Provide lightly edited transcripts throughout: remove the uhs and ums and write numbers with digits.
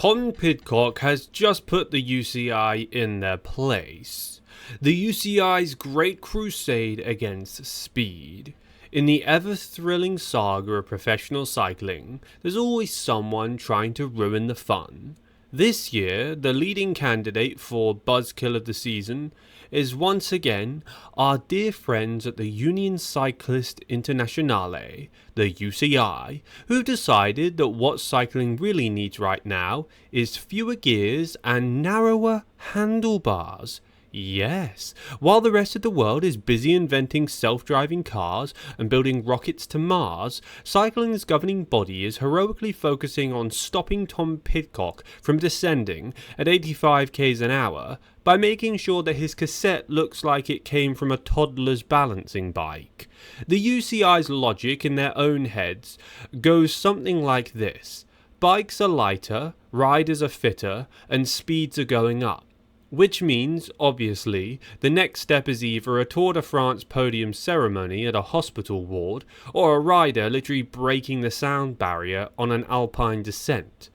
Tom Pidcock has just put the UCI in their place. The UCI's great crusade against speed. In the ever-thrilling saga of professional cycling, there's always someone trying to ruin the fun. This year, the leading candidate for Buzzkill of the season is once again our dear friends at the Union Cycliste Internationale, the UCI, who decided that what cycling really needs right now is fewer gears and narrower handlebars. Yes, while the rest of the world is busy inventing self-driving cars and building rockets to Mars, cycling's governing body is heroically focusing on stopping Tom Pidcock from descending at 85 km an hour by making sure that his cassette looks like it came from a toddler's balancing bike. The UCI's logic in their own heads goes something like this: bikes are lighter, riders are fitter, and speeds are going up. Which means, obviously, the next step is either a Tour de France podium ceremony at a hospital ward, or a rider literally breaking the sound barrier on an alpine descent.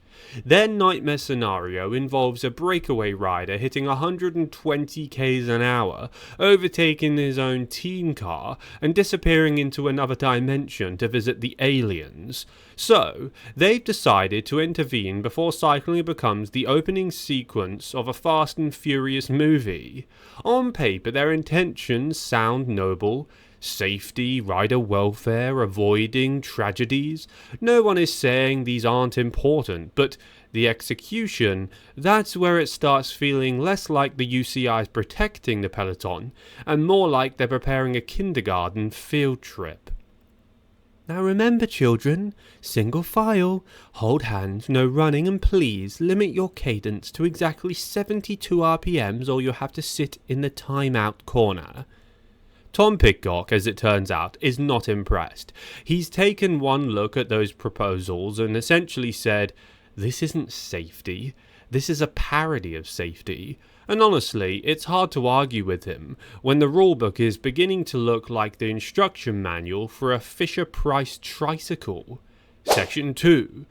Their nightmare scenario involves a breakaway rider hitting 120 km an hour, overtaking his own team car, and disappearing into another dimension to visit the aliens. So, they've decided to intervene before cycling becomes the opening sequence of a Fast and Furious movie. On paper, their intentions sound noble. Safety, rider welfare, avoiding tragedies. No one is saying these aren't important, but the execution, that's where it starts feeling less like the UCI is protecting the peloton, and more like they're preparing a kindergarten field trip. Now remember, children, single file, hold hands, no running, and please limit your cadence to exactly 72 RPMs or you'll have to sit in the timeout corner. Tom Pidcock, as it turns out, is not impressed. He's taken one look at those proposals and essentially said, "This isn't safety, this is a parody of safety." And honestly, it's hard to argue with him when the rulebook is beginning to look like the instruction manual for a Fisher-Price tricycle. Section 2.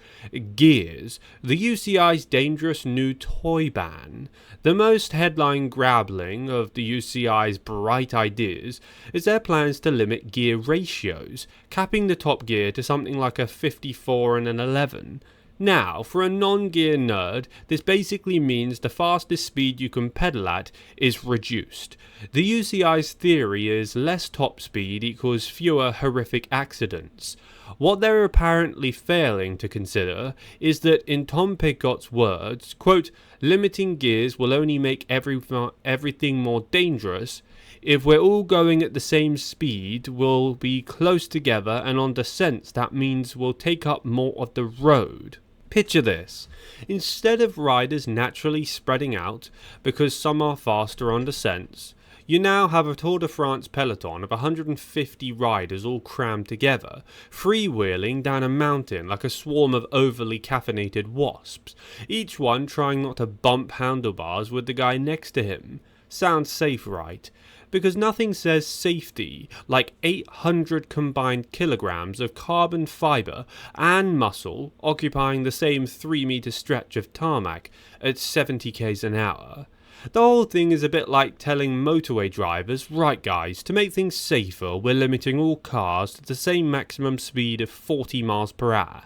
Gears. The UCI's dangerous new toy ban. The most headline-grabbing of the UCI's bright ideas is their plans to limit gear ratios, capping the top gear to something like a 54 and an 11. Now, for a non-gear nerd, this basically means the fastest speed you can pedal at is reduced. The UCI's theory is less top speed equals fewer horrific accidents. What they're apparently failing to consider is that, in Tom Pidcock's words, quote, "limiting gears will only make everything more dangerous. If we're all going at the same speed, we'll be close together, and on descents that means we'll take up more of the road." Picture this. Instead of riders naturally spreading out, because some are faster on descents, you now have a Tour de France peloton of 150 riders all crammed together, freewheeling down a mountain like a swarm of overly caffeinated wasps, each one trying not to bump handlebars with the guy next to him. Sounds safe, right? Because nothing says safety like 800 combined kilograms of carbon fibre and muscle occupying the same 3-metre stretch of tarmac at 70 km an hour. The whole thing is a bit like telling motorway drivers, right guys, to make things safer, we're limiting all cars to the same maximum speed of 40 miles per hour.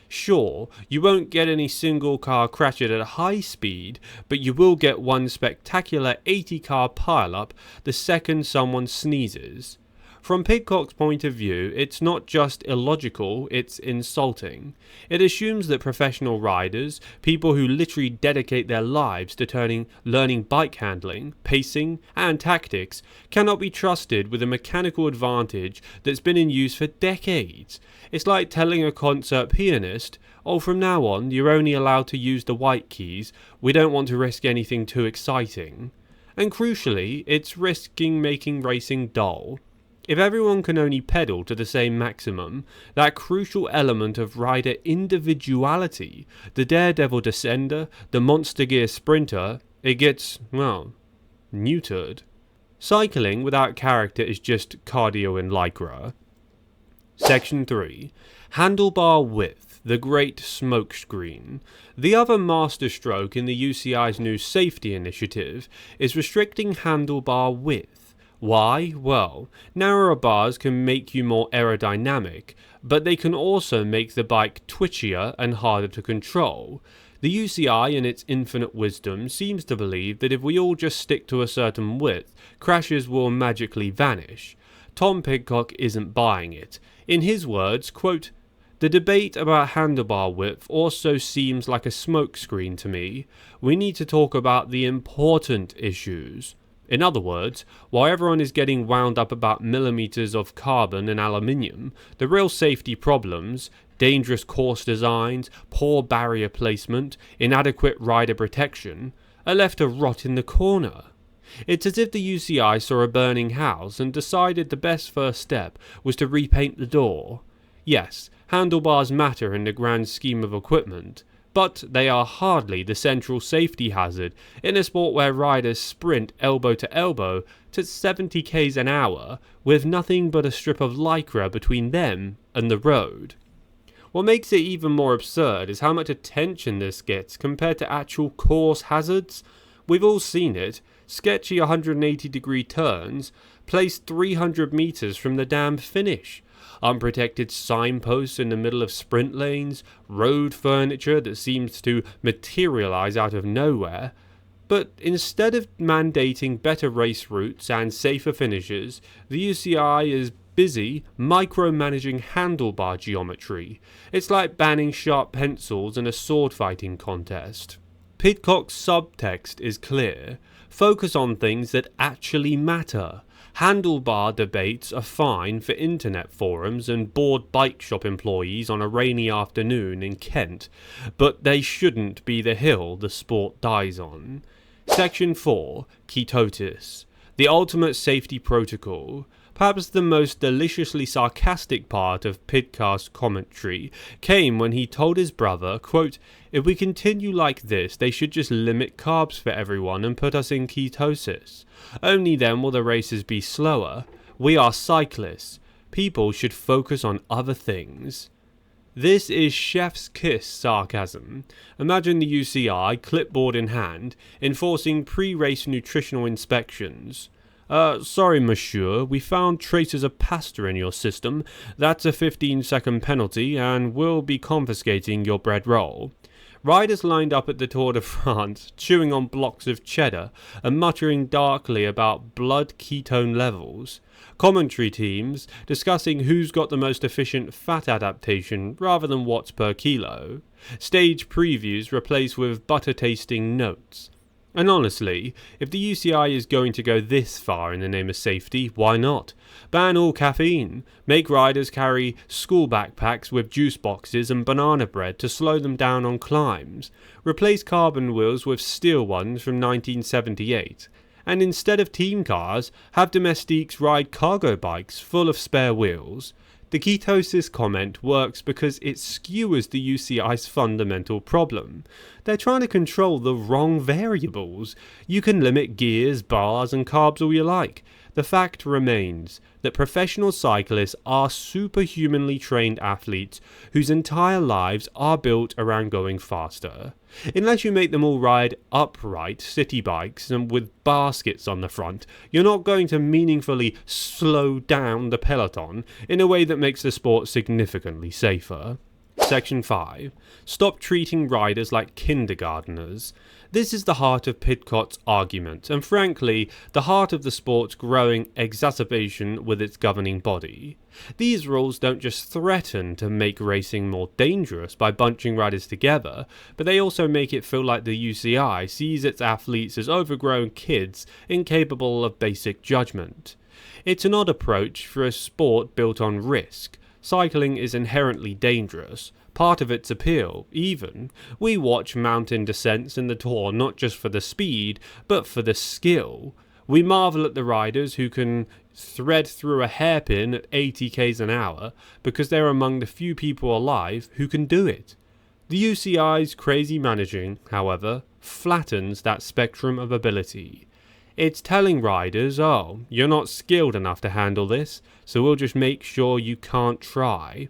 Sure, you won't get any single car crash at a high speed, but you will get one spectacular 80-car pile-up the second someone sneezes. From Pidcock's point of view, it's not just illogical, it's insulting. It assumes that professional riders, people who literally dedicate their lives to learning bike handling, pacing, and tactics, cannot be trusted with a mechanical advantage that's been in use for decades. It's like telling a concert pianist, "Oh, from now on, you're only allowed to use the white keys, we don't want to risk anything too exciting." And crucially, it's risking making racing dull. If everyone can only pedal to the same maximum, that crucial element of rider individuality, the daredevil descender, the monster gear sprinter, it gets, well, neutered. Cycling without character is just cardio in lycra. Section 3. Handlebar width. the Great Smokescreen. The other masterstroke in the UCI's new safety initiative is restricting handlebar width. Why? Well, narrower bars can make you more aerodynamic, but they can also make the bike twitchier and harder to control. The UCI, in its infinite wisdom, seems to believe that if we all just stick to a certain width, crashes will magically vanish. Tom Pidcock isn't buying it. In his words, quote, "The debate about handlebar width also seems like a smokescreen to me. We need to talk about the important issues." In other words, while everyone is getting wound up about millimeters of carbon and aluminium, the real safety problems, dangerous course designs, poor barrier placement, inadequate rider protection, are left to rot in the corner. It's as if the UCI saw a burning house and decided the best first step was to repaint the door. Yes, handlebars matter in the grand scheme of equipment, but they are hardly the central safety hazard in a sport where riders sprint elbow to elbow to 70 km an hour with nothing but a strip of lycra between them and the road. What makes it even more absurd is how much attention this gets compared to actual course hazards. We've all seen it, sketchy 180-degree turns placed 300 meters from the damn finish. Unprotected signposts in the middle of sprint lanes, road furniture that seems to materialize out of nowhere. But instead of mandating better race routes and safer finishes, the UCI is busy micromanaging handlebar geometry. It's like banning sharp pencils in a sword fighting contest. Pidcock's subtext is clear. Focus on things that actually matter. Handlebar debates are fine for internet forums and bored bike shop employees on a rainy afternoon in Kent, but they shouldn't be the hill the sport dies on. Section 4. Ketosis. The ultimate safety protocol. Perhaps the most deliciously sarcastic part of Pidcock's commentary came when he told his brother, quote, "If we continue like this, they should just limit carbs for everyone and put us in ketosis. Only then will the races be slower. We are cyclists. People should focus on other things." This is chef's kiss sarcasm. Imagine the UCI, clipboard in hand, enforcing pre-race nutritional inspections. Sorry, monsieur, we found traces of pasta in your system. That's a 15-second penalty, and we'll be confiscating your bread roll. Riders lined up at the Tour de France, chewing on blocks of cheddar and muttering darkly about blood ketone levels. Commentary teams discussing who's got the most efficient fat adaptation rather than watts per kilo. Stage previews replaced with butter-tasting notes. And honestly, if the UCI is going to go this far in the name of safety, why not? Ban all caffeine. Make riders carry school backpacks with juice boxes and banana bread to slow them down on climbs. Replace carbon wheels with steel ones from 1978. And instead of team cars, have domestiques ride cargo bikes full of spare wheels. The ketosis comment works because it skewers the UCI's fundamental problem. They're trying to control the wrong variables. You can limit gears, bars and carbs all you like. The fact remains that professional cyclists are superhumanly trained athletes whose entire lives are built around going faster. Unless you make them all ride upright city bikes and with baskets on the front, you're not going to meaningfully slow down the peloton in a way that makes the sport significantly safer. Section 5. Stop treating riders like kindergarteners. This is the heart of Pidcock's argument, and frankly, the heart of the sport's growing exacerbation with its governing body. These rules don't just threaten to make racing more dangerous by bunching riders together, but they also make it feel like the UCI sees its athletes as overgrown kids incapable of basic judgment. It's an odd approach for a sport built on risk. Cycling is inherently dangerous. Part of its appeal, even. We watch mountain descents in the Tour not just for the speed, but for the skill. We marvel at the riders who can thread through a hairpin at 80 km an hour because they're among the few people alive who can do it. The UCI's crazy managing, however, flattens that spectrum of ability. It's telling riders, oh, you're not skilled enough to handle this, so we'll just make sure you can't try.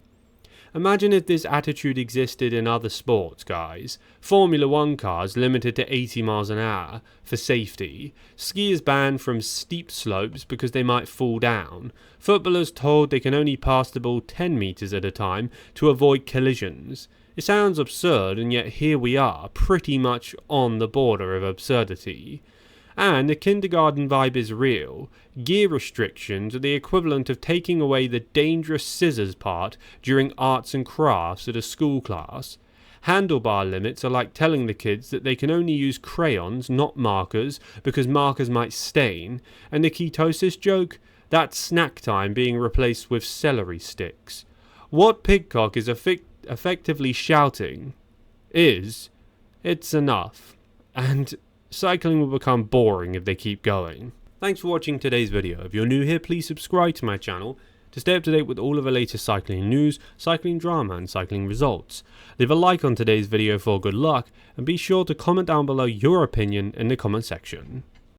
Imagine if this attitude existed in other sports, guys. Formula 1 cars limited to 80 miles an hour for safety. Skiers banned from steep slopes because they might fall down. Footballers told they can only pass the ball 10 meters at a time to avoid collisions. It sounds absurd, and yet here we are, pretty much on the border of absurdity. And the kindergarten vibe is real. Gear restrictions are the equivalent of taking away the dangerous scissors part during arts and crafts at a school class. Handlebar limits are like telling the kids that they can only use crayons, not markers, because markers might stain. And the ketosis joke? That's snack time being replaced with celery sticks. What Pidcock is effectively shouting is, it's enough. And cycling will become boring if they keep going. Thanks for watching today's video. If you're new here, please subscribe to my channel to stay up to date with all of the latest cycling news, cycling drama and cycling results. Leave a like on today's video for good luck and be sure to comment down below your opinion in the comment section.